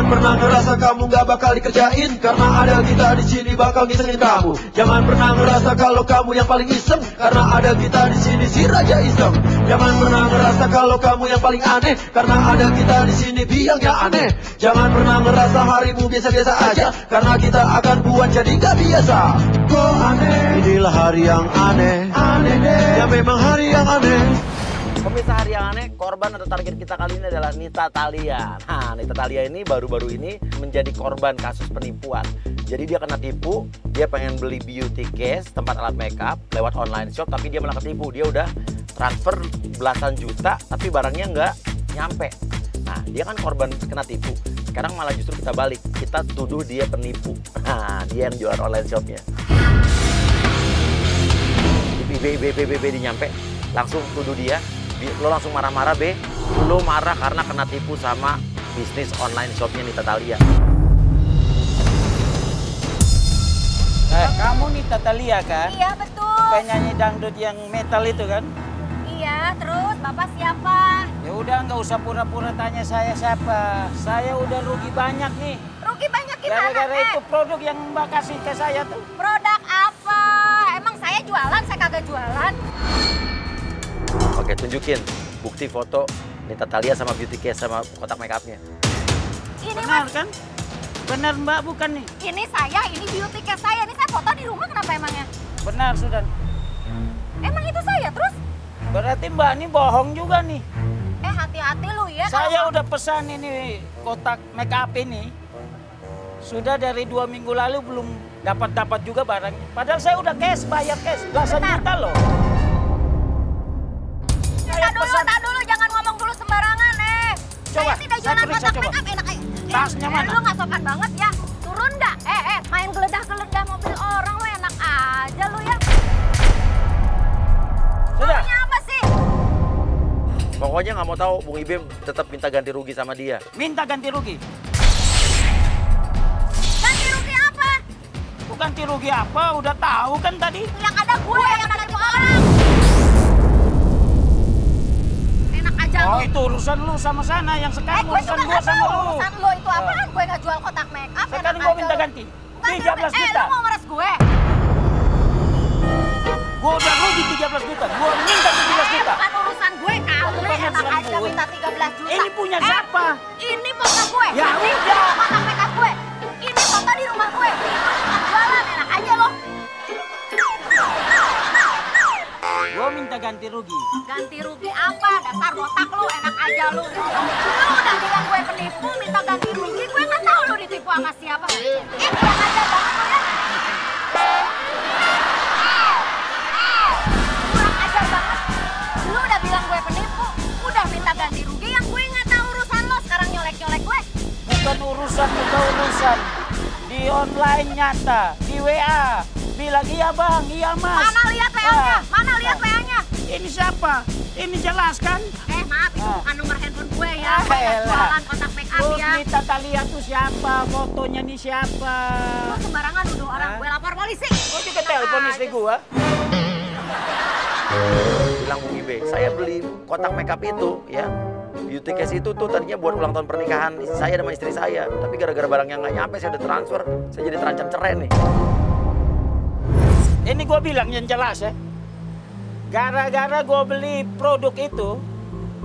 pernah ngerasa kamu gak bakal dikerjain, karena ada kita di sini bakal ngisengin kamu. Jangan pernah ngerasa kalau kamu yang paling iseng, karena ada kita di sini si raja iseng. Jangan pernah ngerasa kalau kamu yang paling aneh, karena ada kita di sini biangnya aneh. Jangan pernah ngerasa harimu biasa-biasa aja, karena kita akan buat jadi gak biasa. Kok aneh? Inilah hari yang aneh, aneh deh. Ya memang hari yang aneh. Pemirsa, hari yang aneh, korban atau target kita kali ini adalah Nita Thalia. Nah, Nita Thalia ini baru-baru ini menjadi korban kasus penipuan. Jadi dia kena tipu, dia pengen beli beauty case, tempat alat makeup lewat online shop, tapi dia malah ketipu. Dia udah transfer belasan juta, tapi barangnya nggak nyampe. Nah, dia kan korban kena tipu. Sekarang malah justru kita balik, kita tuduh dia penipu. Nah, dia yang jual online shopnya. BB nyampe, langsung tuduh dia. Lo langsung marah-marah, Be. Lo marah karena kena tipu sama bisnis online shopnya Nita Thalia. Kamu Nita Thalia kan? Iya, betul. Penyanyi dangdut yang metal itu kan? Iya, terus Bapak siapa? Ya udah, nggak usah pura-pura tanya saya siapa. Saya udah rugi banyak nih. Rugi banyak gimana? Gara-gara itu produk yang Mbak kasih ke saya tuh. Produk apa? Emang saya jualan, saya kagak jualan. Oke, tunjukin bukti foto Nita Thalia sama beauty case sama kotak makeupnya. Ini Benar Mas, kan? Benar Mbak, bukan nih? ini saya, ini beauty case saya. Ini saya foto di rumah, kenapa emangnya? Benar, sudah. Emang itu saya, terus? Berarti Mbak ini bohong juga nih. Hati-hati lu ya. Saya udah pesan ini kotak makeup ini. Sudah dari 2 minggu lalu belum dapat juga barangnya. Padahal saya udah cash, bayar cash. Belasan juta loh. Tak dulu, jangan ngomong dulu sembarangan, Coba, saya tidak saya jualan periksa, kotak coba. make up, enak aja. Tasnya mana? Lu nggak sopan banget ya. Turun dah. Main geledah-geledah mobil orang lu enak aja lu ya. Sudah. Maunya apa sih? Pokoknya nggak mau tahu, Bung Ibem tetap minta ganti rugi sama dia. Minta ganti rugi. Ganti rugi apa? Bukan ganti rugi apa, udah tahu kan tadi. Yang ada gue yang nipu orang. Enak aja lu. Oh, itu urusan lu sama sana, yang sekarang Gue urusan juga gua nggak sama tahu lu. urusan lu itu apaan? Gue nggak jual kotak make up. Sekarang enak gua aja minta lu. ganti. Ganti 13 rugi. juta. Lu mau meres gue? Gua udah rugi 13 juta. Gua minta 17 juta. Bukan urusan gue kali. Bukan Enak urusan aja gue. minta 13 juta. Ini punya siapa? Ini foto gue. Ya Ini udah. kotak make up gue. Ini foto di rumah gue. Ini bukan jualan. Enak aja lo. Gua minta ganti rugi. Ganti rugi apa? Dasar botak lu. Enak aja lu. Lu udah bilang gue penipu, minta ganti rugi. Gue nggak tahu lu ditipu sama siapa. Kurang ajar banget lu ya. Kurang ajar banget. Lu udah bilang gue penipu, udah minta ganti rugi. Yang gue nggak tahu urusan lo. Sekarang nyolek-nyolek gue. Bukan urusan. Di online nyata, di WA. Bilang iya bang, iya mas. Mana lihat WA-nya? Mana lihat WA-nya? Ini siapa? Ini jelas kan? Maaf, itu bukan nomor handphone gue ya. Ah, Gue nggak elah. jualan kotak make up Terus ya. Nita Thalia tuh siapa? Fotonya nih siapa? Lu sembarangan nuduh orang. Hah? Gue lapor polisi. Kok juga telepon istri gua? Bilang Bung Ibe, saya beli kotak makeup itu, ya. Beauty case itu tuh tadinya buat ulang tahun pernikahan saya sama istri saya. Tapi gara-gara barangnya nggak nyampe, saya udah transfer. Saya jadi terancam cerai nih. Ini gua bilang yang jelas ya. Gara-gara gua beli produk itu,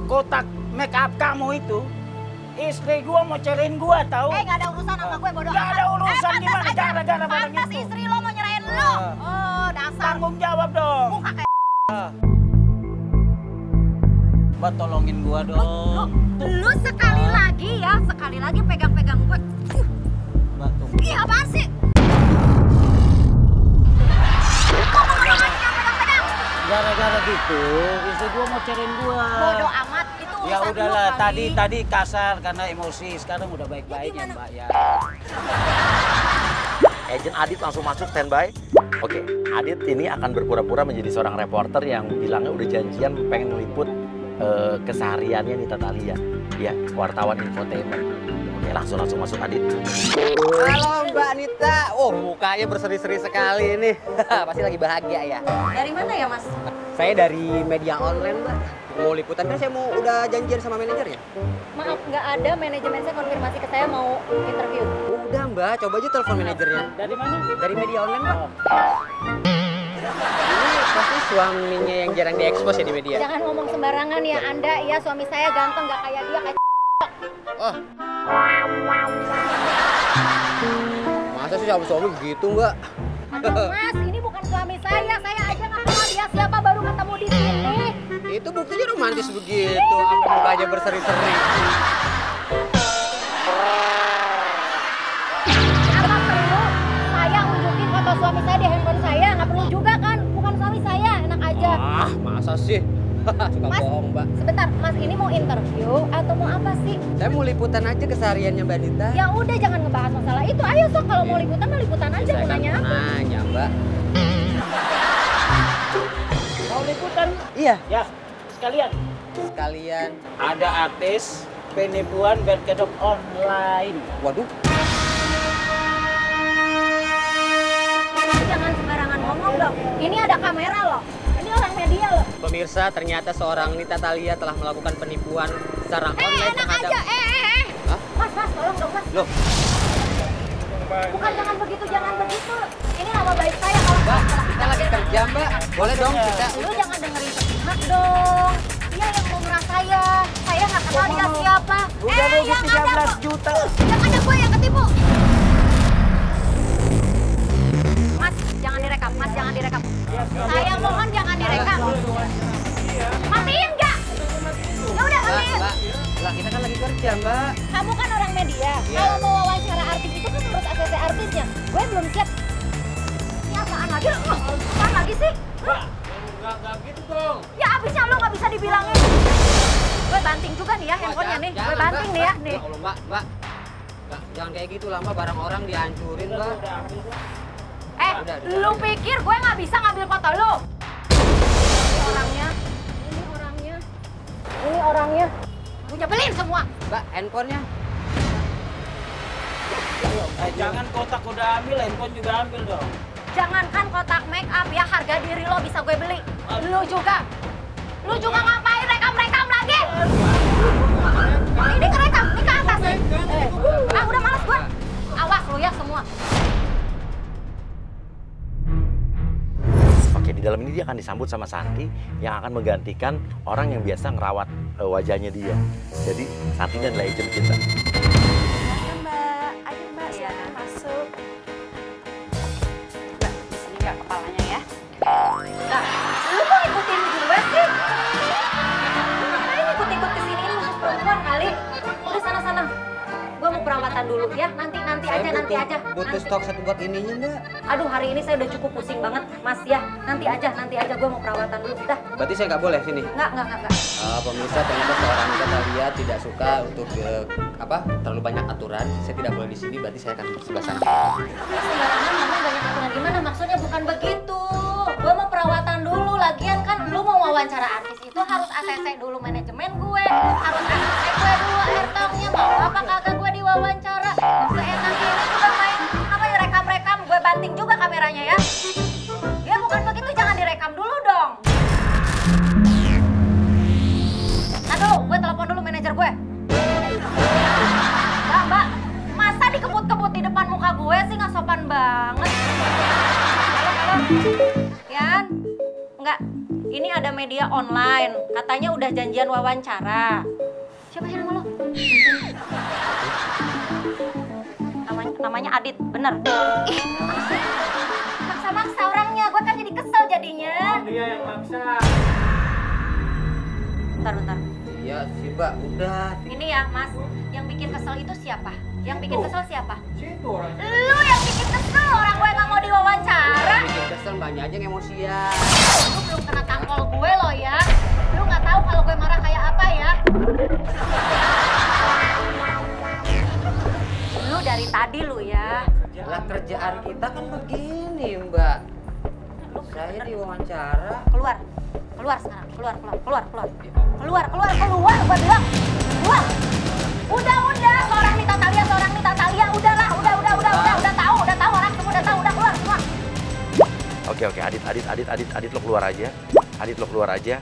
kotak make up kamu itu, istri gua mau ceraiin gua tahu? Nggak ada urusan sama gue, bodoh Nggak ada urusan pantas gimana aja. gara-gara barang Pantas itu. istri lo mau nyerahin lo. Oh, dasar. Tanggung jawab dong. Muka kayak Mbak tolongin gua dong. lu sekali lagi pegang-pegang gue. Mbak tunggu. Ih, apaan sih? Ngomong dong aja, pegang-pegang. Gara-gara gitu, istri gua mau ceraiin gua. Bodoh amat, itu urusan Ya lu udahlah, kali. tadi kasar karena emosi, sekarang udah baik-baik ya Mbak ya. Agent Adit langsung masuk standby. Oke, Adit ini akan berpura-pura menjadi seorang reporter yang bilangnya udah janjian pengen meliput kesehariannya Nita Thalia, ya, wartawan infotainment. Oke, langsung masuk Adit. Halo Mbak Nita, mukanya berseri-seri sekali ini. Pasti lagi bahagia ya. Dari mana ya, Mas? Saya dari media online Mbak. Mau liputan kan saya mau udah janjian sama manajernya. Maaf, nggak ada, manajemen saya konfirmasi ke saya mau interview. Udah Mbak, coba aja telepon manajernya. Dari mana? Dari media online Mbak. Ini pasti suaminya yang jarang diekspos ya di media. Jangan ngomong sembarangan ya Anda, ya suami saya ganteng nggak kayak dia kayak Oh. Masa sih sama suami begitu Mbak? Aduh Mas, ini bukan suami saya aja nggak kenal dia siapa baru ketemu di sini. Itu buktinya romantis begitu, sampai mukanya berseri-seri. Apa perlu saya unjukin foto suami saya di handphone saya? Nggak perlu juga kan, bukan suami saya, enak aja. Ah, masa sih? Suka Mas, bohong Mbak. sebentar, Mas ini mau interview atau mau apa sih? Saya mau liputan aja kesehariannya Mbak Nita. Ya udah jangan ngebahas masalah itu. Ayo sok kalau mau liputan mah liputan aja, mau Saya nanya kan apa? nanya Mbak. Mau liputan? Iya. Ya, sekalian. Sekalian. Ada artis penipuan berkedok online. Waduh. Jangan sembarangan ngomong dong. Ini ada kamera loh. Ini orang media loh. Pemirsa, ternyata seorang Nita Thalia telah melakukan penipuan secara online Enak terhadap... aja. Hah? Mas, tolong dong Mas. Loh, Bukan jangan begitu. Ini nama baik saya kalau Mbak, kita lagi kerja Mbak. Boleh dong kita... Lu jangan dengerin sepihak dong. Dia yang mau merasa saya. Saya nggak kenal dia siapa. Udah rugi yang ada 13 juta. Yang ada gue yang ketipu. Mas, jangan direkam. Mas, jangan direkam. Saya mohon jangan direkam. Matiin nggak? Ya udah Mbak, matiin. Mbak, kita kan lagi kerja Mbak. Kamu kan orang media. Iya. Kalau mau wawancara artis itu kan harus ACC artisnya. Gue belum siap. Ini apaan lagi? Apaan lagi sih? Enggak gitu dong. Ya abisnya lo nggak bisa dibilangin. Gue banting juga nih ya handphonenya nih. Gue banting nih ya nih. Ya Allah, Mbak. Mbak, jangan kayak gitu lah Mbak, barang orang dihancurin Mbak. Udah. Lu pikir gue nggak bisa ngambil foto lu? Ini orangnya. Ini orangnya. Gue nyebelin semua. Mbak, handphonenya. Jangan kotak udah ambil, handphone juga ambil dong. Jangankan kotak make up ya, harga diri lo bisa gue beli. Lu juga. Lu juga ngapain rekam-rekam lagi? Ini kerekam, ini ke atas. Ah udah males gue. Awas lu ya semua. Oke, di dalam ini dia akan disambut sama Santi yang akan menggantikan orang yang biasa ngerawat wajahnya dia. Jadi Santi dan legend kita. Mbak, ayo Mbak, silakan masuk. Mbak, di sini Mbak kepalanya ya. Nah, lu kok ikutin gue sih? Ngapain ikut-ikut kesini? Ini khusus perempuan kali. Udah sana-sana. Gue mau perawatan dulu ya. Nanti aja. Butuh Nanti. stok satu buat ininya Mbak. Aduh, hari ini saya udah cukup pusing banget, Mas ya. Nanti aja gue mau perawatan dulu. Dah. Berarti saya nggak boleh sini? Enggak. Pemirsa, ternyata seorang Nita Thalia tidak suka untuk terlalu banyak aturan. Saya tidak boleh di sini, berarti saya akan sebelah sana. Sembarangan ngomong banyak aturan gimana? Maksudnya bukan begitu. Gue mau perawatan dulu. Lagian kan lu mau wawancara artis itu harus ACC dulu manajemen gue. Harus ACC gue dulu airtime-nya. Mau apa kagak gue diwawancara. Seenak ini juga main rekam-rekam. Gue banting juga kameranya ya. Ya bukan begitu, jangan direkam dulu dong. Aduh, gue telepon dulu manajer gue. Mbak, masa dikebut-kebut di depan muka gue sih, nggak sopan banget. Halo. Yan? Enggak, ini ada media online. Katanya udah janjian wawancara. Siapa sih nama lo? Namanya Adit, bener. Ih, maksa-maksa orangnya. Gue kan jadi kesel jadinya. Dia yang maksa. Bentar. Iya sih Mbak, udah. Ini ya, Mas. Yang bikin kesel itu siapa? Yang bikin kesel siapa? Situ orang. Lu yang bikin kesel, orang gue nggak mau diwawancara. Bikin kesel Mbaknya aja yang emosian. Lu belum kena tangkol gue loh ya. Lu nggak tahu kalau gue marah kayak apa ya. Lu dari tadi lu ya. Lah kerjaan kita kan begini Mbak. Saya diwawancara. Keluar sekarang. Keluar. Keluar, gue bilang. Keluar. Udah. Seorang Nita Thalia. Udahlah. Udah tahu. Orang semua udah tahu. Udah keluar semua. Oke, Adit lo keluar aja.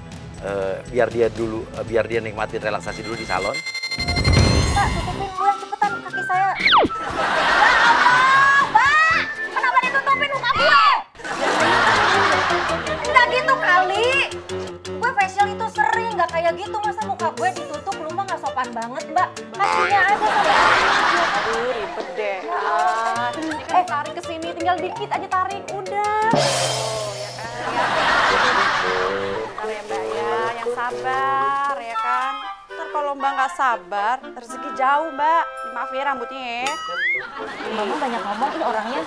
biar dia nikmatin relaksasi dulu di salon. Mbak, tutupin dulu yang cepetan kaki saya. Ya Allah, Mbak! Kenapa ditutupin muka gue? Enggak gitu kali. Gue facial itu sering, nggak kayak gitu. Masa muka gue ditutup, lu mah nggak sopan banget, Mbak. Kakinya aja sama. Aduh, ribet deh. Ini kan tarik ke sini, tinggal dikit aja tarik, udah. Oh, ya kan. Bentar ya Mbak ya, yang sabar ya kan. Ntar kalau Mbak nggak sabar, rezeki jauh Mbak. Maaf ya rambutnya ya. Mama banyak ngomong ini orangnya.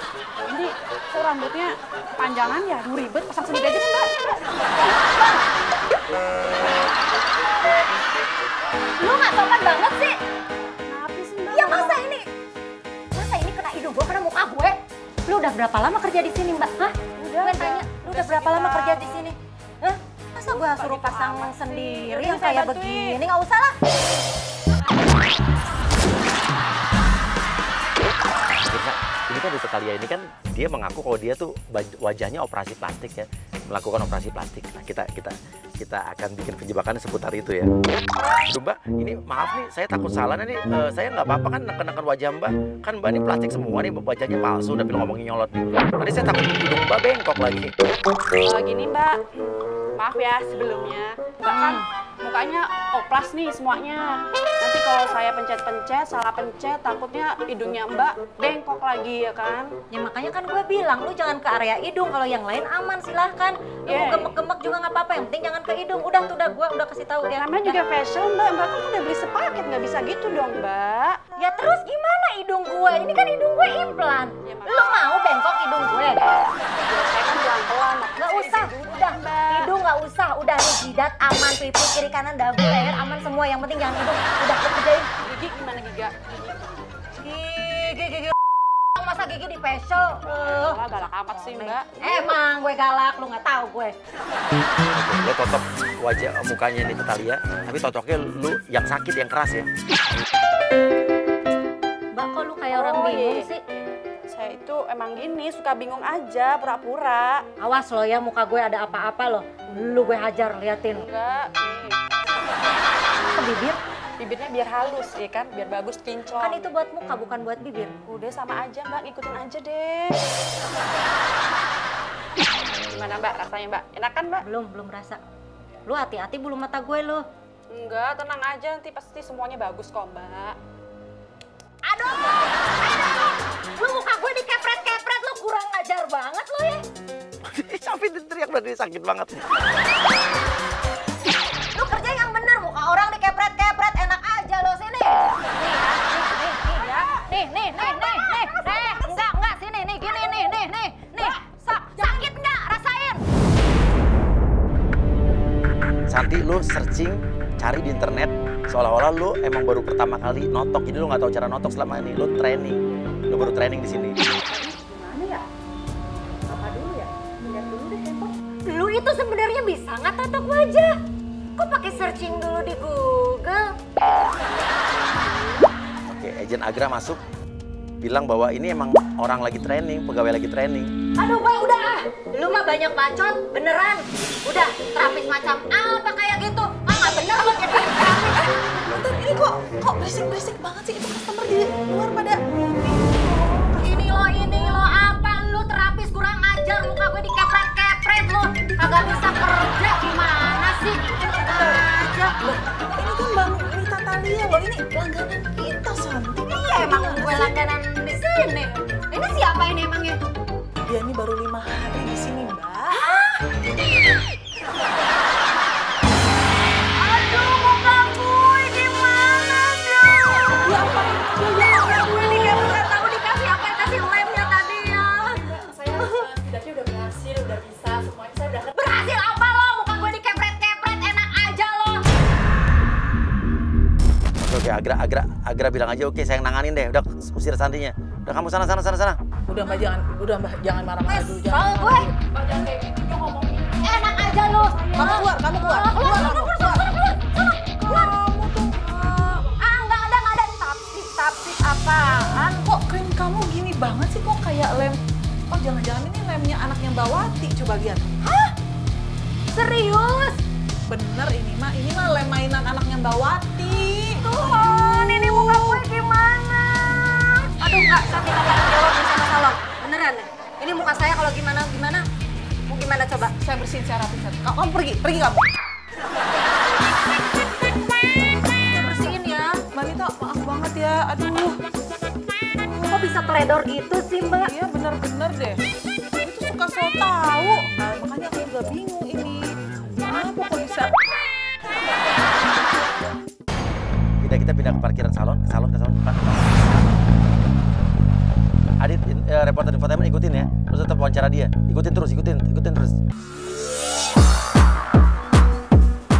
Ini kok rambutnya panjangan ya, aduh ribet, pasang sendiri aja Mbak. Lu nggak sopan banget sih. Kenapa sih Mbak? Ya masa ini kena hidung gue, kena muka gue. Lu udah berapa lama kerja di sini, Mbak? Hah? Gue tanya, lu udah berapa lama kerja di sini? Hah? Masa gue suruh pasang sendiri yang kayak begini? Nggak usah lah. Ini kan Nita Thalia ini kan dia mengaku kalau dia tuh wajahnya operasi plastik ya, melakukan operasi plastik. Nah, kita akan bikin penjebakan seputar itu ya. Aduh Mbak, ini maaf nih, saya takut salah nih. Saya nggak apa-apa kan neken-neken wajah Mbak. Kan Mbak ini plastik semua nih, wajahnya palsu, udah ngomongin nyolot nih. Nanti saya takut hidung Mbak bengkok lagi. Gini Mbak, maaf ya sebelumnya. Mbak kan mukanya oplas nih semuanya. Nanti kalau saya pencet-pencet, salah pencet, takutnya hidungnya Mbak bengkok lagi ya kan? Ya makanya kan gue bilang, lu jangan ke area hidung. Kalau yang lain aman silahkan. Lu mau gemek-gemek juga nggak apa-apa, yang penting jangan ke hidung. Udah tuh, gue udah kasih tahu ya. Namanya juga facial Mbak, Mbak kan udah beli sepaket, nggak bisa gitu dong Mbak. Ya terus gimana hidung gue? Ini kan hidung gue implan. Ya, Lu mau bengkok hidung gue? Saya kan pelan-pelan. Nggak usah, udah. Hidung nggak usah, udah nih jidat aman, pipi kiri kanan dagu leher aman semua. Yang penting jangan hidung. Udah lu kerjain. Gigi gimana Giga? Gigi. Masa gigi di facial? Wah galak amat sih Mbak. Emang gue galak, lu nggak tahu gue. Lo totok wajah mukanya Nita Thalia, tapi totoknya lu yang sakit, yang keras ya. Mbak, kok lu kayak orang bingung sih? Saya itu emang gini, suka bingung aja, pura-pura. Awas lo ya, muka gue ada apa-apa lo. Lu gue hajar, liatin. Enggak, nih. Ke bibir? Bibirnya biar halus ya kan, biar bagus kinclong. Kan itu buat muka, bukan buat bibir. Udah sama aja Mbak, ngikutin aja deh. Gimana Mbak rasanya Mbak? Enak kan Mbak? Belum rasa. Lu hati-hati bulu mata gue lu. Enggak, tenang aja, nanti pasti semuanya bagus kok Mbak. Aduh! Lu muka gue dikepret-kepret, lu kurang ajar banget lu ya. Sampai teriak berarti sakit banget. Lu kerja yang bener, muka orang dikepret-kepret, enak aja lo sini. Nih, enggak, sini, nih, gini, nih. Sakit enggak? Rasain. Santi, lu searching, cari di internet, seolah-olah lu emang baru pertama kali notok, jadi lu nggak tahu cara notok selama ini. Lu training, lu baru training di sini. Gimana ya? Apa dulu ya? Lihat dulu deh handphone. Lu itu sebenarnya bisa nggak tatok wajah? Kok pakai searching dulu di Google? Oke, Agent Agra masuk, bilang bahwa ini emang orang lagi training, pegawai lagi training. Aduh Mbak, udah ah. Lu mah banyak bacot, beneran. Udah, terapis macam apa kayak gitu? Nggak bener lu jadi terapis. Bentar, ini kok berisik-berisik banget sih? Itu customer di luar pada... Ini lo apa? Lu terapis kurang ajar, muka gue dikepret-kepret lu. Kagak bisa kerja, gimana sih? Aja. Loh, ini kan Bang Nita Thalia loh, ini langganan kita, Santi. Iya, emang gue langganan di sini. Ini siapa ini emangnya? Dia ini baru 5 hari di sini, Mbak. Aduh, muka gue gimana dong? Ya apa? Ya gue nih kayak nggak tahu dikasih apa, kasih lemnya tadi ya. Saya setidaknya udah berhasil, udah bisa semuanya. Saya udah Berhasil apa lo? Muka gue dikepret-kepret, enak aja lo. Oke, Agra bilang aja, oke saya yang nanganin deh, udah usir Santinya. Udah kamu sana. Udah Mbak, jangan marah-marah dulu. Soal gue. Mbak, jangan kayak gitu dong ngomongnya. Enak aja lo. Kamu keluar. Keluar. Kamu tuh. Nggak ada. Tapsip apaan? Kok krim kamu gini banget sih? Kok kayak lem? Oh, jangan-jangan ini lemnya anaknya Mbak Wati. Coba lihat. Hah? Serius? bener ini mah lem mainan anaknya Mbak Wati. Tuhan, ini muka gue gimana? Aduh Kak, saya minta tanggung jawab nih sama salon. Beneran deh. Ini muka saya kalau gimana? Mau gimana coba? Saya bersihin, saya rapihin. Kamu pergi kamu. Saya bersihin ya. Mbak Nita, maaf banget ya. Aduh. Kok bisa teledor gitu sih Mbak? Iya bener-bener deh. Itu suka so tau. Makanya aku juga bingung ini. Kenapa kok bisa? Kita pindah ke parkiran salon, ke salon depan. Adit, reporter infotainment ikutin ya. Terus tetap wawancara dia. Ikutin terus.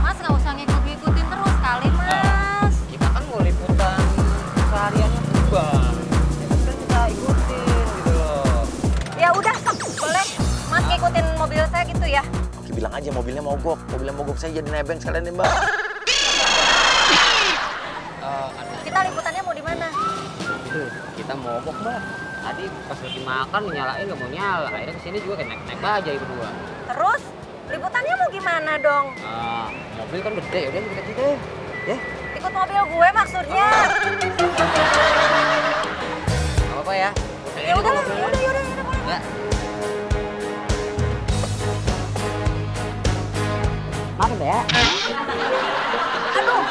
Mas nggak usah ngikutin terus kali Mas. Kita kan mau liputan sehariannya Bang. Kan kita ikutin gitu loh. Ya udah, boleh. Mas ngikutin mobil saya gitu ya. Oke, bilang aja mobilnya mogok saya jadi nebeng sekalian nih Mbak. Kita liputannya mau di mana? Kita mogok Mbak. Tadi pas lagi makan nyalain nggak mau nyala. Akhirnya kesini juga kayak naik aja berdua. Terus liputannya mau gimana dong? Mobil kan gede, udah kita gitu ya. Ikut mobil gue maksudnya. Gak apa-apa ya. Ya udah lah, yaudah. Enggak. Maaf ya. Aduh,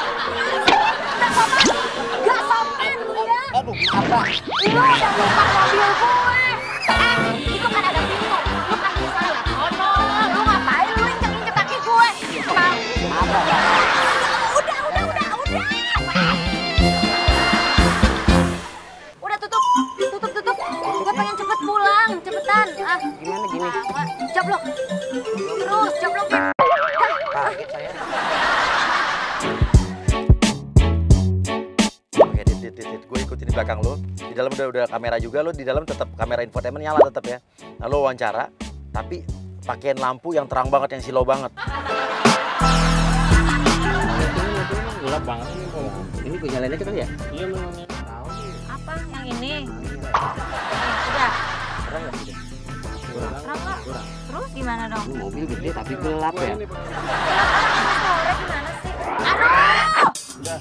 gak sopan lu ya. Aduh, apa? Lu udah numpang mobil gue. Itu kan ada pintu. Lu kan bisa lihat sono. Lu ngapain lu injek-injek kaki gue? Bang. Apa, Bang? Udah. Udah tutup. Gue pengen cepet pulang, cepetan. Gimana gini? Jablok. Terus jablokin. Kaget saya. Oke, Dit. Gue ikutin di belakang lo. Di dalam udah kamera juga, lo di dalam tetap kamera infotainment nyala tetap ya. Nah, lo wawancara, tapi pakaian lampu yang terang banget, yang silau banget. Gelap banget nih kok. Ini gue nyalain aja kan ya? Iya memang. Apa yang ini? Udah. Terang nggak sih? Terang nggak? Terus gimana dong? Ini mobil gede tapi gelap ya. Sore gimana sih? Aduh! Ya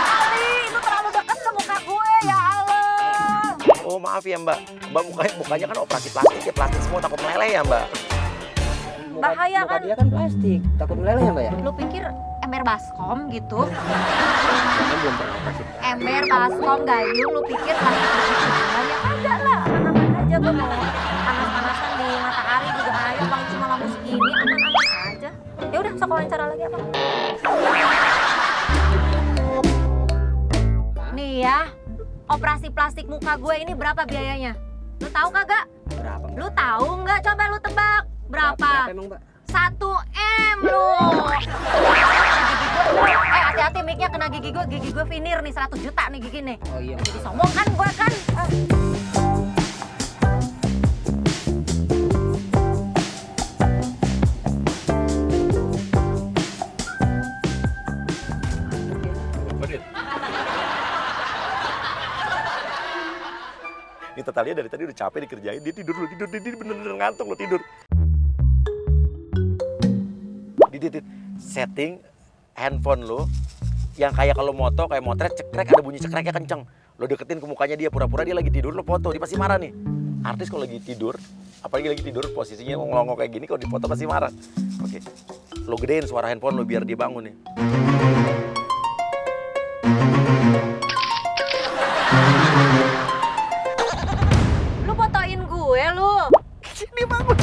kali, itu terlalu dekat ke muka gue, ya Allah. Oh maaf ya Mbak mukanya kan operasi plastik ya, plastik semua takut meleleh ya Mbak. Bahaya kan? Dia kan plastik, takut meleleh ya Mbak ya? Lu pikir ember baskom gitu? Karena belum pernah operasi. Ember baskom gayung, lu pikir plastik gitu? Ya kagak lah, aman-aman aja gue mau panas-panasan di matahari juga ayo, bang cuma lampu segini, aman-aman aja. Ya udah, sok wawancara lagi apa? Nih ya, operasi plastik muka gue ini berapa biayanya? Lu tahu kagak? Berapa Mbak? Lu tahu nggak? Coba lu tebak. Berapa? Emang Mbak? 1 M lu. Hati-hati mic-nya kena gigi gue vinir nih 100 juta nih gigi nih. Oh iya. Jadi sombong kan gue kan. Ini Tatalia dari tadi udah capek dikerjain, dia tidur bener-bener ngantuk lo tidur. Dit, setting handphone lo yang kayak kalau moto kayak motret cekrek, ada bunyi cekreknya kenceng. Lo deketin ke mukanya dia, pura-pura dia lagi tidur, lo foto, dia pasti marah nih. Artis kalau lagi tidur, apalagi lagi tidur posisinya ngelongok kayak gini, kalau dipoto pasti marah. Oke, lo gedein suara handphone lo biar dia bangun nih. Lu fotoin gue lu. Dia bangun.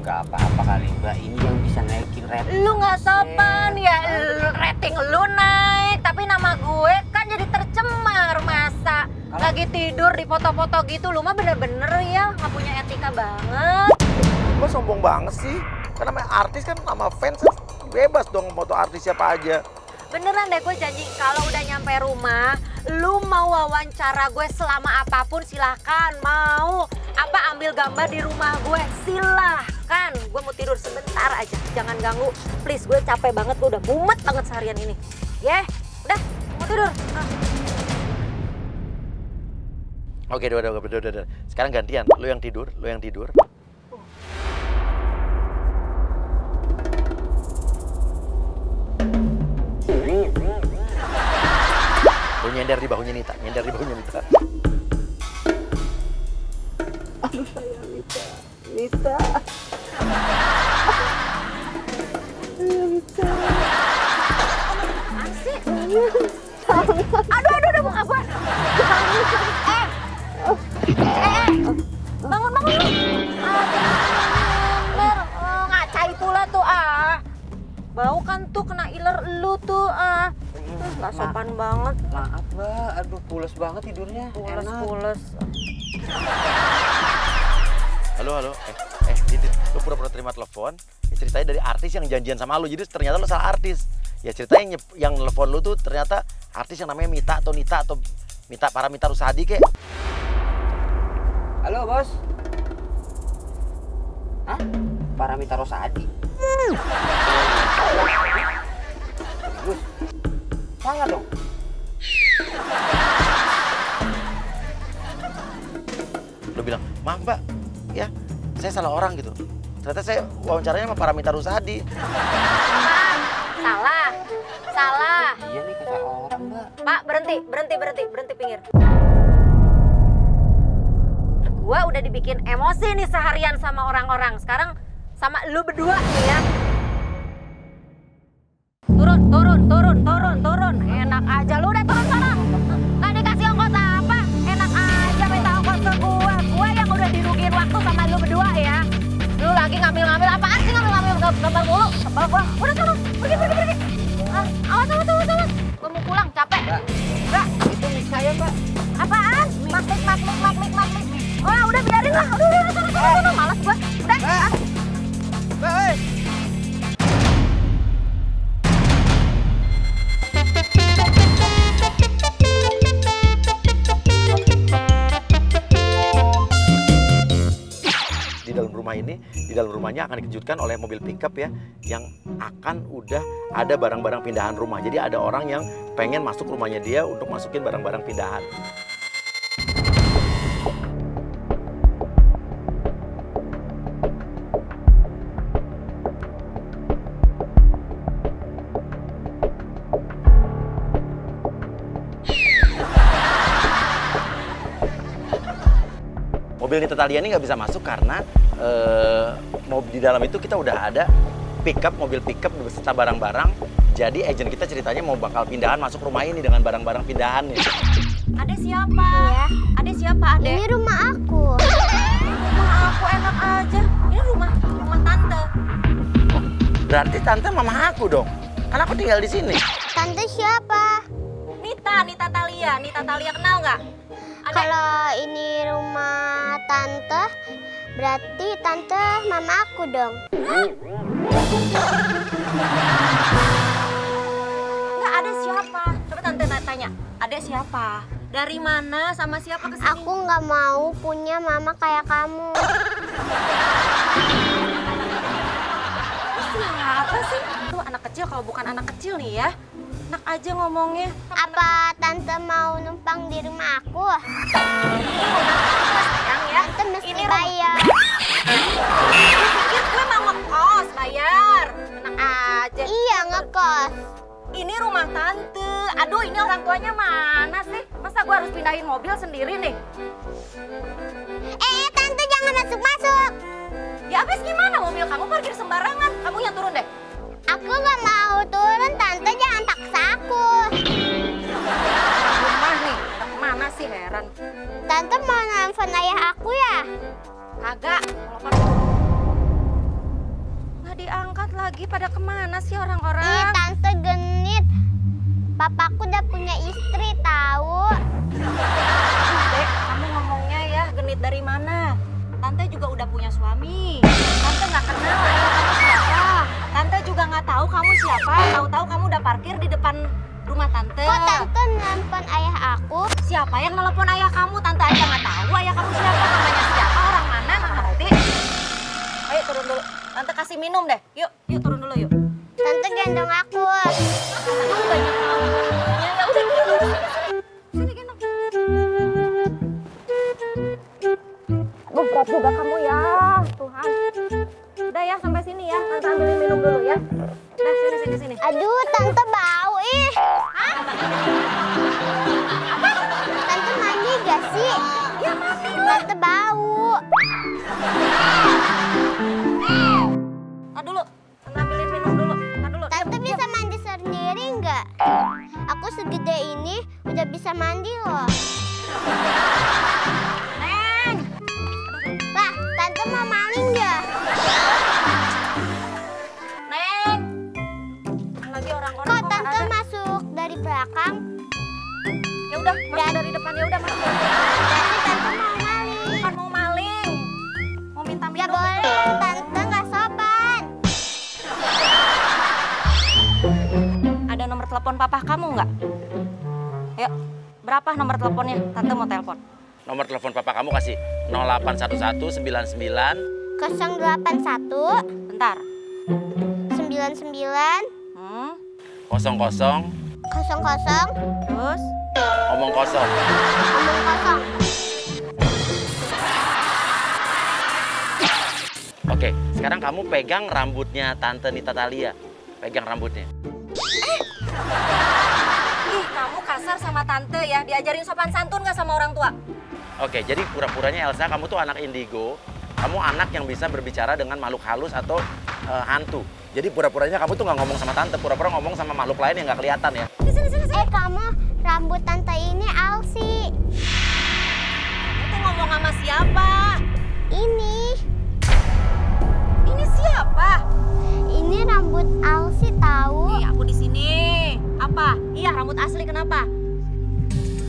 Enggak apa-apa kali Mbak, ini yang bisa naikin rating. Lu nggak sopan ya, rating lu naik, tapi nama gue kan jadi tercemar masa. Lagi tidur di foto-foto gitu, lu mah bener-bener ya nggak punya etika banget. Gue sombong banget sih, karena namanya artis kan, nama fans kan bebas dong foto artis siapa aja. Beneran deh, gue janji kalau udah nyampe rumah, lu mau wawancara gue selama apapun silahkan. Mau apa ambil gambar di rumah gue silahkan. Gue mau tidur sebentar aja, jangan ganggu. Please, gue capek banget, gue udah mumet banget seharian ini. Udah, mau tidur. Oke, udah. Sekarang gantian, lu yang tidur. nyender di bahunya Nita, nyender di bahunya Nita. Aduh sayang Nita. Nita. Nita. Asik. Aduh, muka gue. Bangun. Ngaca itulah tuh, Bau kan tuh kena iler lu tuh, Gak sopan banget. Maaf Mbak, aduh pules banget tidurnya. Pules. Halo. Didit, lu pura-pura terima telepon. Ceritanya dari artis yang janjian sama lu, jadi ternyata lu salah artis. Ya ceritanya yang telepon lu tuh ternyata artis yang namanya Mita atau Nita atau Paramita Rusadi kek. Halo bos. Hah? Paramita Rusadi. Terus, salah dong. Lu bilang, maaf Mbak, ya saya salah orang gitu. Ternyata saya wawancaranya sama Paramita Rusadi. Salah. Iya nih kata orang Mbak. Pak, berhenti pinggir. Gua udah dibikin emosi nih seharian sama orang-orang. Sekarang sama lu berdua nih ya. Turun. Enak aja lu udah turun sana. Nggak dikasih ongkos apa? Enak aja minta ongkos ke gua. Gua yang udah dirugiin waktu sama lu berdua ya. Lu lagi ngambil apaan sih ngambil gambar mulu? Sebel gua. Udah turun. Pergi. Awas. Gua mau pulang, capek. Mbak, Itu miss saya Mbak. apaan? Makmik. Oh, udah biarin lah. Udah, sana. Malas gua. Udah. Mbak, di dalam rumahnya akan dikejutkan oleh mobil pickup ya, yang akan udah ada barang-barang pindahan rumah. Jadi ada orang yang pengen masuk rumahnya dia untuk masukin barang-barang pindahan. Mobil Nita Thalia ini nggak bisa masuk karena di dalam itu kita udah ada mobil pickup beserta barang-barang. Jadi agent kita ceritanya mau bakal pindahan masuk rumah ini dengan barang-barang pindahannya. Adek siapa? Ya. Adek siapa, Adek? Ini rumah aku. Rumah aku enak aja. Ini rumah tante. Berarti tante mama aku dong. Kan aku tinggal di sini. Tante siapa? Nita Thalia. Nita Thalia kenal nggak? Adek. Kalau ini rumah tante, berarti tante mama aku dong. Nggak, adek siapa? Coba tante tanya. Adek siapa? Dari mana sama siapa kesini? Aku nggak mau punya mama kayak kamu. Siapa sih? Lu anak kecil, kalau bukan anak kecil nih ya. Enak aja ngomongnya. Apa tante mau numpang di rumah aku? Sayang ya. Tante mesti Ini bayar. Lu pikir gue mau ngekos bayar? Enak aja. Iya, ngekos. Ini rumah tante. Aduh, ini orang tuanya mana sih? Masa gue harus pindahin mobil sendiri nih? Tante jangan masuk-masuk. Ya abis gimana, mobil kamu parkir sembarangan. Kamu yang turun deh. Aku nggak mau turun, tante jangan paksa aku. Rumah nih, mana sih, heran. Tante mau nelfon ayah aku ya? Kagak, nggak diangkat lagi. Pada kemana sih orang-orang? Ih, tante genit. Papaku udah punya istri, tahu? Dek, kamu ngomongnya ya genit dari mana? Tante juga udah punya suami. Tante nggak kenal ayah kamu siapa. Tante juga nggak tahu kamu siapa. Tahu-tahu kamu udah parkir di depan rumah tante. Kok tante nelfon ayah aku? Siapa yang nelpon ayah kamu? Tante aja nggak tahu ayah kamu siapa. Namanya siapa? Orang mana? Nggak ngerti. Ayo turun dulu. Tante kasih minum deh. Yuk turun dulu yuk. Tante gendong aku. Kamu banyak maunya. Ya udah turun. Sini gendong. Aduh, berat juga kamu ya, Tuhan. Udah ya, sampai sini ya. Tante ambilin minum dulu ya. Udah, sini. Aduh, tante bau ih. Hah? Aku segede ini udah bisa mandi loh. Neng! Pak, tante mau maling ya? Neng! Lagi orang-orang Kok tante masuk dari belakang? Ya udah, masuk dari depan. Ya udah, masuk. Berarti tante mau maling. Bukan mau maling. Mau minta Ya minum. boleh, tante nggak sopan. Ada nomor telepon papa kamu nggak? Ayo, berapa nomor teleponnya? Tante mau telepon. Nomor telepon papa kamu kasih 081199 081 Bentar. 99 00 00 Terus? omong kosong. omong kosong. Oke, sekarang kamu pegang rambutnya Tante Nita Thalia. Pegang rambutnya. Ih, kamu kasar sama tante ya. Diajarin sopan santun nggak sama orang tua? Oke, jadi pura-puranya Elsa, kamu tuh anak indigo. Kamu anak yang bisa berbicara dengan makhluk halus atau hantu. Jadi pura-puranya kamu tuh nggak ngomong sama tante, pura-pura ngomong sama makhluk lain yang nggak kelihatan ya. Kamu rambut tante ini Alsi. Itu ngomong sama siapa? Ini Siapa? Ini rambut Alsi tahu. Nih, aku di sini. Apa? Iya, rambut asli kenapa?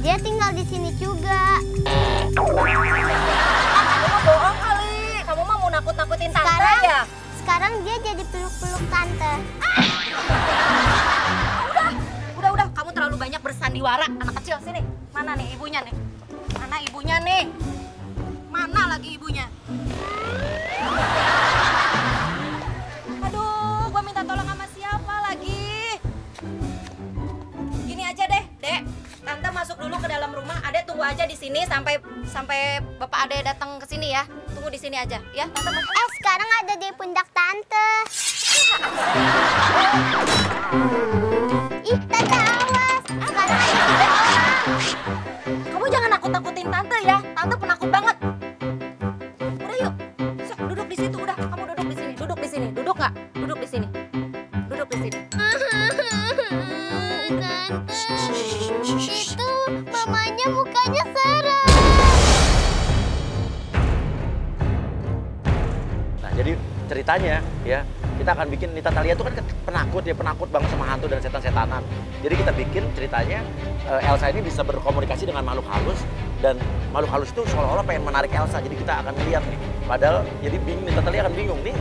Dia tinggal di sini juga. Kamu mah bohong kali. Kamu mah mau nakut-nakutin tante ya? Sekarang dia jadi peluk-peluk tante. Udah. Kamu terlalu banyak bersandiwara. Anak kecil, sini. Mana nih ibunya nih? Mana ibunya nih? Mana lagi ibunya? Aduh, gua minta tolong sama siapa lagi? Gini aja deh, Dek. Tante masuk dulu ke dalam rumah. Adek tunggu aja di sini sampai Bapak Adek datang ke sini ya. Tunggu di sini aja, ya. Tante masuk. Sekarang ada di pundak tante. Ih, tante awas. Sekarang ada orang. Kamu jangan nakut-nakutin tante ya. Tante penakut banget. Udah yuk. Sok, duduk di situ udah. Kamu duduk di sini. Duduk di sini. Duduk nggak? Duduk di sini. Duduk di sini. Tante, itu mamanya mukanya serem. Nah, jadi ceritanya ya, kita akan bikin Nita Thalia itu kan penakut banget sama hantu dan setan-setanan. Jadi kita bikin ceritanya Elsa ini bisa berkomunikasi dengan makhluk halus dan makhluk halus itu seolah-olah pengen menarik Elsa. Jadi kita akan lihat nih. Padahal jadi Nita Thalia akan bingung nih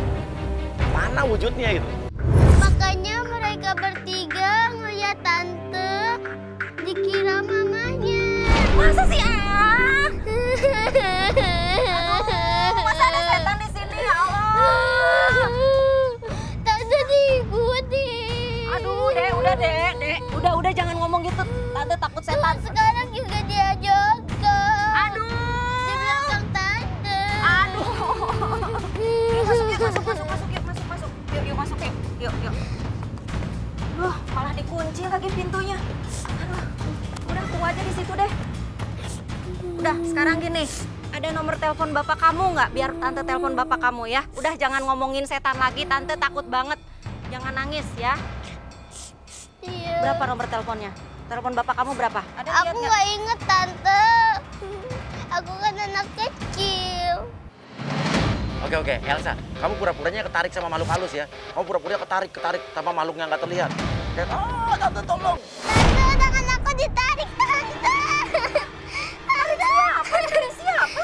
mana wujudnya gitu. Makanya mereka bertiga ngeliat tante dikira mamanya. Masa sih, Aduh, masa ada setan di sini ya Allah. Tante diikutin. Aduh, Dek, Dek. Udah jangan ngomong gitu. Tante takut setan. Sekarang juga dia jaga. Aduh. Di belakang tante. Aduh. Masuk. Yuk, masuk yuk. Duh, malah dikunci lagi pintunya. Aduh. Udah, tunggu aja di situ deh. Udah, sekarang gini. Ada nomor telepon bapak kamu nggak? Biar tante telepon bapak kamu ya. Udah, jangan ngomongin setan lagi. Tante takut banget. Jangan nangis ya. Iya. Berapa nomor teleponnya? Telepon bapak kamu berapa? Aku nggak inget tante. Aku kan anak kecil. Oke, Elsa, kamu pura-puranya ketarik sama makhluk halus ya. Kamu pura-pura ketarik sama makhluk yang nggak terlihat. Kayak, tante tolong. Tante, tangan aku ditarik tante. Dari siapa?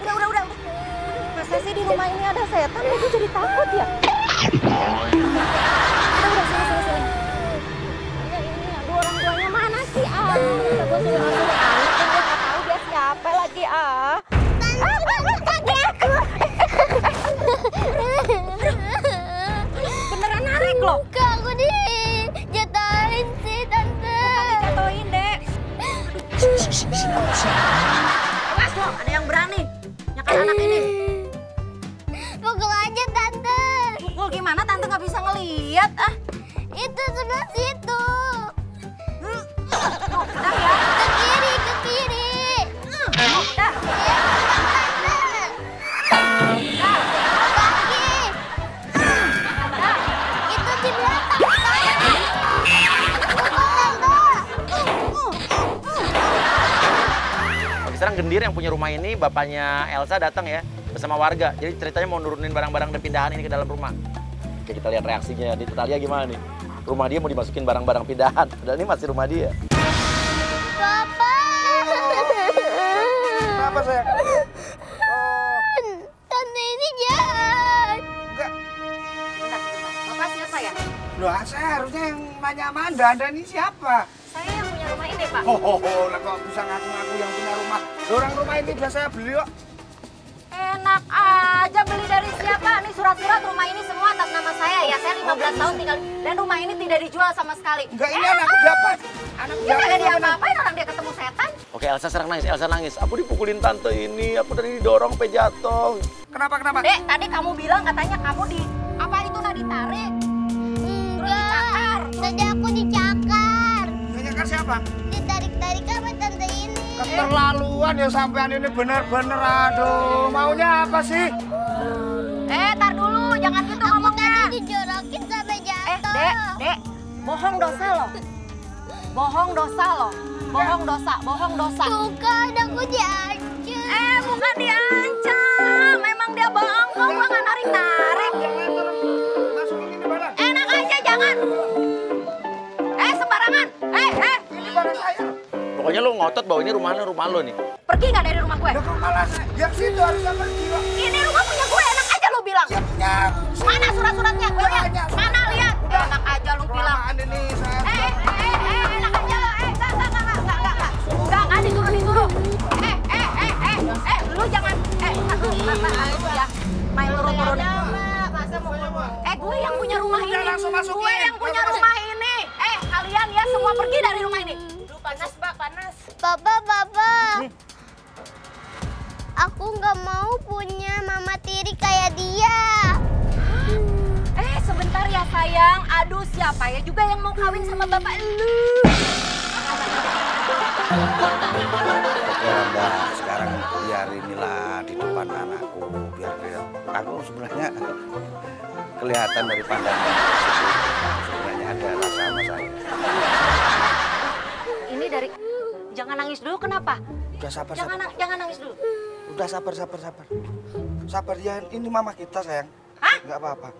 Udah. Masa sih di rumah ini ada setan? Aku jadi takut ya. Udah, sini. Ya ini, aduh orang tuanya mana sih? Gue suruh masuk anak, gue nggak tahu dia siapa lagi Kaki aku. Beneran narik loh. Kak, aku dijatuhin sih tante. Dijatuhin, Dek. Awas loh, ada yang berani nyakal anak ini. Pukul aja tante. Pukul gimana? Tante nggak bisa ngeliat Itu sebelah situ. Tuh, udah ya. Ke kiri. Udah. Kaki. Itu di belakang. sekarang Gendir yang punya rumah ini, bapaknya Elsa datang ya bersama warga. Jadi ceritanya mau nurunin barang-barang dan pindahan ini ke dalam rumah. Oke, kita lihat reaksinya. Di Tatalia gimana nih? Rumah dia mau dimasukin barang-barang pindahan. Padahal ini masih rumah dia. Papa. Kenapa sayang? Tante ini jahat. Enggak. Bapak siapa ya? Loh, saya harusnya yang nanya sama Anda ini siapa? Saya yang punya rumah ini, Pak. Lah kok bisa ngaku-ngaku yang punya rumah? Orang rumah ini udah saya beli kok. Enak aja, beli dari siapa? Nih surat-surat rumah ini semua atas nama saya ya. Saya 15 tahun tinggal dan rumah ini tidak dijual sama sekali. Enggak, ini anakku dapat. Anakku Ya dapat. kagak dia apa-apain orang dia ketemu setan. Oke, Elsa sekarang nangis. Elsa nangis. Aku dipukulin tante ini. Aku tadi didorong sampai jatuh. Kenapa? Dek, tadi kamu bilang katanya kamu di apa itu nak ditarik? Enggak. Tadi aku dicakar. Nyakar siapa? Ditarik-tarik sama tante ini. Keterlaluan ya sampean ini bener-bener. Aduh, maunya apa sih? Tar dulu, jangan gitu ngomongnya. Tadi dijorokin sampai jatuh. Dek, bohong dosa loh. Bohong dosa loh. Bohong dosa. Tuh kan aku diancam. Bukan diancam. Memang dia bohong kok, gua nggak narik-narik. Masukin ini barang. Enak aja, jangan. Sembarangan. Ini barang saya. Pokoknya lu ngotot bahwa ini rumah lu nih. Pergi nggak dari rumah gue? Loh, kok malah saya? Yang situ harusnya pergi kok. Ini rumah punya gue, enak aja lu bilang. Ya punya aku sih. Mana surat-suratnya? Gue lihat. Banyak. Mana lihat? Enak aja lu bilang. Kelamaan ini saya. Enak aja lo. Enggak, disuruh. Lu jangan. Itu ya. Main turun-turun. Masa mau Gue yang punya rumah ini. Udah, langsung masukin. Gue yang punya rumah ini. Kalian ya semua pergi dari rumah ini. panas, Pak, panas. Papa. Aku nggak mau punya mama tiri kayak dia. Sebentar ya sayang. Aduh, siapa ya juga yang mau kawin sama bapak lu? Ya Mbak, sekarang biar inilah di depan anakku, biar aku sebenarnya kelihatan dari pandangan sebenarnya ada rasa sama saya. Ini dari jangan nangis dulu, kenapa? Udah sabar. Jangan nangis dulu. Udah sabar. Sabar ya, ini mama kita sayang. Hah? Nggak apa-apa.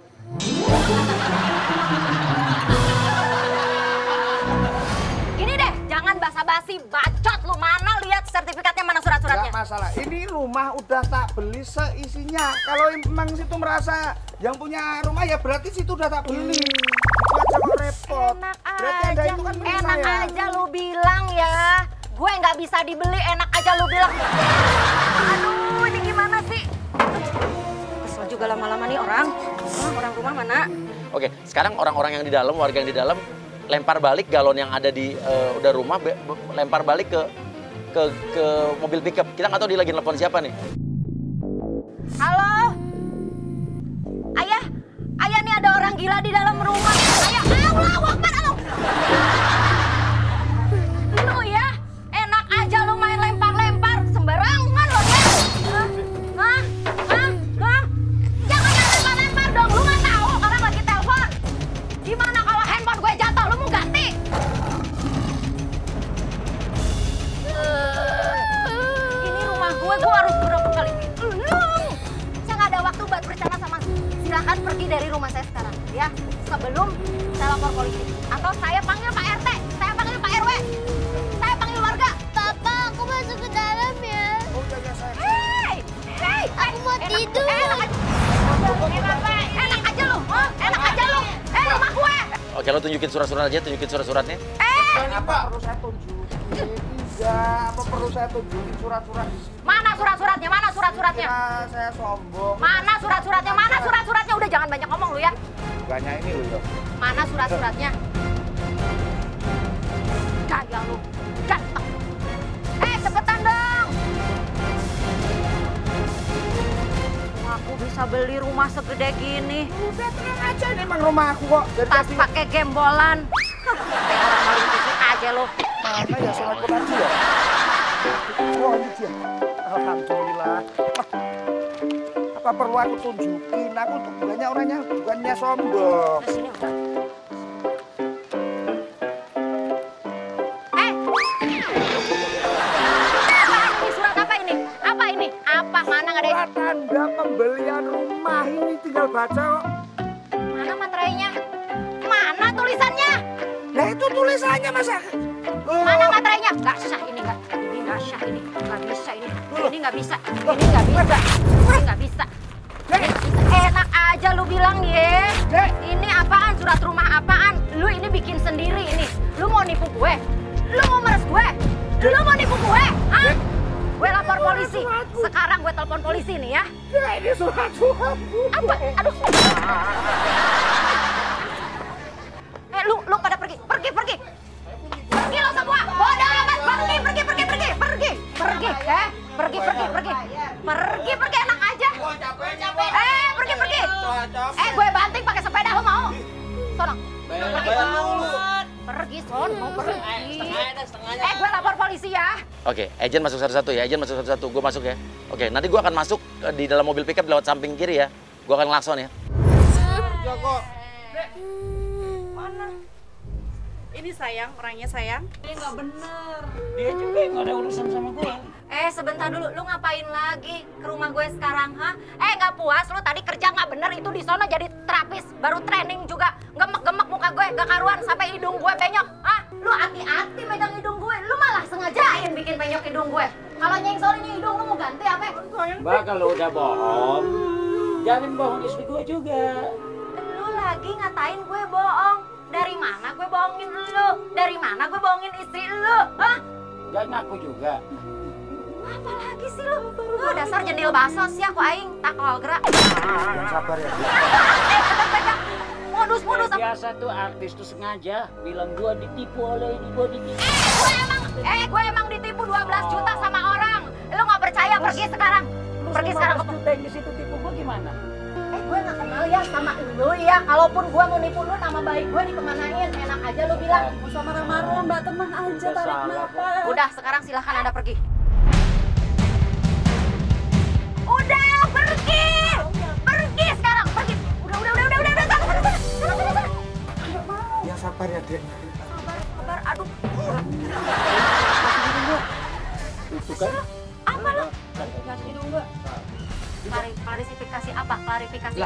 Ini deh, jangan basa-basi, bacot lu. Mana lihat sertifikatnya, mana surat-suratnya? Nggak masalah, ini rumah udah tak beli seisinya. Kalau emang situ merasa yang punya rumah ya berarti situ udah tak beli. Itu aja kok repot. Enak Berarti Anda itu kan milik enak saya. aja lu bilang ya. Gue nggak bisa dibeli, enak aja lu bilang. Aduh, ini gimana sih? Kesel juga lama-lama nih orang. Orang rumah mana? Oke, sekarang orang-orang yang di dalam, warga yang di dalam, lempar balik galon yang ada di udah rumah, lempar balik ke mobil pickup. Kita nggak tahu dia lagi nelfon siapa nih. Halo? Ayah nih ada orang gila di dalam rumah. Ayah, Allahu Akbar, Allah. Lu ya, enak aja lu main lempar-lempar, sembarangan lo ya. Hah? Jangan main lempar-lempar dong, lu nggak tahu orang lagi telepon. Gimana kalau handphone gue jatuh, lu mau ganti? Ini rumah gue harus berapa kali? Saya nggak ada waktu buat bercanda sama. Silakan pergi dari rumah saya sekarang, ya. Sebelum saya lapor polisi. Atau saya panggil Pak RT, saya panggil Pak RW, saya panggil warga. Papa, aku masuk ke dalam ya. Oh iya saya. Hei, aku mau tidur. Enak aja lu, enak aja lu. Rumah gue. Oke, lo tunjukin surat-surat aja, tunjukin surat-suratnya. Apa perlu saya tunjukin? Iya, apa perlu saya tunjukin surat-surat di sini? Mana surat-suratnya? Mana surat-suratnya? Ya, saya sombong. Mana surat-suratnya? Mana surat-suratnya? Udah jangan banyak ngomong lu ya. Banyak ini loh. Mana surat-suratnya? Gaya lu, ganteng. Cepetan dong. Aku bisa beli rumah segede gini. Udah tenang aja, ini emang rumah aku kok. Dari Tas tadi. pakai gembolan. Kayak orang maling TV aja lo. Mana ya surat pengaji ya? Oh ini dia. Alhamdulillah. Apa perlu aku tunjukin? Aku tuh bukannya sombong. Sini udah. Ini surat apa itulah tanda pembelian rumah ini, tinggal baca kok. Mana materainya? Mana tulisannya? Nah itu tulisannya masa? Mana materainya? Nggak sah ini, nggak sah ini, nggak bisa ini nggak bisa, ini nggak bisa, ini nggak bisa. Enak aja lu bilang ya. Ini apaan? Surat rumah apaan? Lu ini bikin sendiri ini. Lu mau nipu gue? Lu mau meres gue? Lu mau nipu gue? Hah? Gue lapor polisi. Sekarang gue telepon polisi nih ya. Ini surat. Apa? Aduh. Lu pada pergi. Pergi lo semua. Bodoh amat. Pergi. Pergi enak aja. Pergi. Gue banting pakai sepeda, lu mau? Sono. Pergi, sono, pergi. Gue lapor polisi ya. Oke, agent masuk satu-satu ya, gue masuk ya. Oke, nanti gue akan masuk di dalam mobil pickup lewat samping kiri ya. Gue akan klakson ya. Joko. Mana? Ini sayang, orangnya sayang. Dia nggak bener. Dia juga nggak ada urusan sama gue. Sebentar dulu, lu ngapain lagi ke rumah gue sekarang, ha? Nggak puas, lu tadi kerja nggak bener, itu di sono jadi terapis, baru training juga, gemek-gemek muka gue, gak karuan, sampai hidung gue penyok, ha? Lu hati-hati megang hidung gue, lu malah sengajain bikin penyok hidung gue. Kalau nyengsorin hidung lu mau ganti apa? Mbak, kalau udah bohong, jangan bohong istri gue juga. Lu lagi ngatain gue bohong. Dari mana gue bohongin lu? Dari mana gue bohongin istri lu? Hah? Gak ngaku juga. Apalagi sih lu? Lu dasar jendil baso sih aku aing tak gerak. Yang sabar ya. Pegang. Modus. Biasa tuh artis tuh sengaja bilang gua ditipu oleh ini, gua ditipu. Gue emang ditipu 12 juta sama orang. Lu nggak percaya? Pergi sekarang. Pergi sekarang. 12 juta yang di situ tipu gua gimana? Gue nggak kenal ya sama lu ya. Kalaupun gue mau nipu lu, nama baik gue dikemanain? Enak aja lu bilang. Gak usah marah-marah, Mbak, tenang aja, tarik nafas. Udah, sekarang silahkan Anda pergi. Udah, pergi. Pergi sekarang, pergi. Udah. Sana. Ya sabar ya, Dek. Sabar. Aduh. Itu kan? Apa lu? Klarifikasi dong, Mbak. Klarifikasi apa? Klarifikasi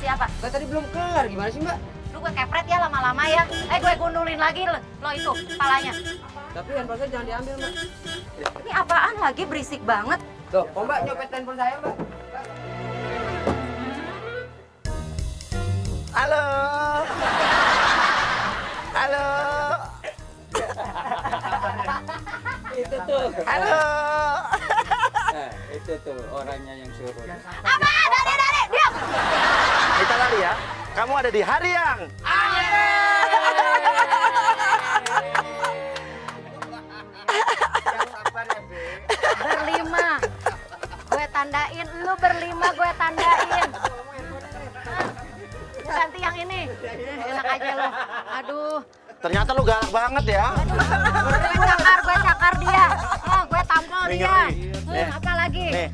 apa? Tadi belum kelar, gimana sih Mbak? Lu gue kepret ya lama-lama ya. Gue gundulin lagi lo itu kepalanya. Tapi handphone jangan diambil Mbak. Ini apaan lagi, berisik banget. Tuh, kok Mbak nyopet handphone saya Mbak? Halo. Itu tuh. Halo. Nah, itu tuh orangnya yang suruh. Apa? Dari, diam. Kita lari ya. Kamu ada di hari yang berlima. Gue tandain, lu berlima gue tandain. Ganti yang ini. Enak aja lo. Aduh. Ternyata lu galak banget ya. Gue cakar dia. Gue tampol dia. Nih. Apa lagi? Nih.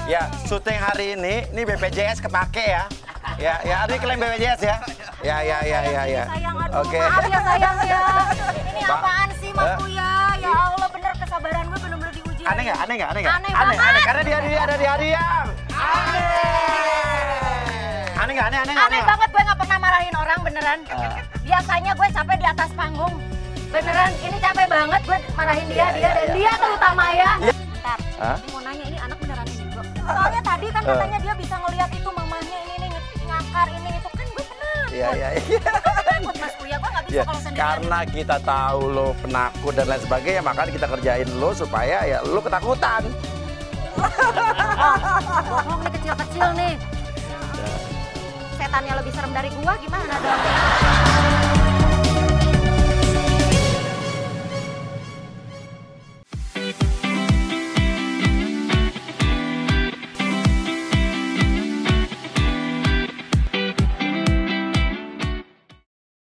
Ya, syuting hari ini BPJS kepake ya. Ya, ini klaim BPJS ya. Ya. Sayang, aduh, Oke. maaf ya sayang ya. Ini apaan sih Mas Uya? Ya Allah, bener kesabaran gue bener-bener diuji. Aneh nggak? Aneh banget. Karena dia ada di hari yang Aneh banget, gue nggak pernah marahin orang beneran. Biasanya gue capek di atas panggung. Beneran, ini capek banget gue marahin dia terutama ya. Bentar, ini mau nanya, ini anak beneran ini bro. Soalnya tadi kan katanya dia bisa ngeliat itu mamanya ini ngakar ini itu kan gue pernah. Iya. Takut Mas Uya, gue nggak bisa kalau sendirian. Karena kita tahu lo penakut dan lain sebagainya, makanya kita kerjain lo supaya ya lo ketakutan. Bohong nih, kecil-kecil nih. Setannya lebih serem dari gua, gimana dong?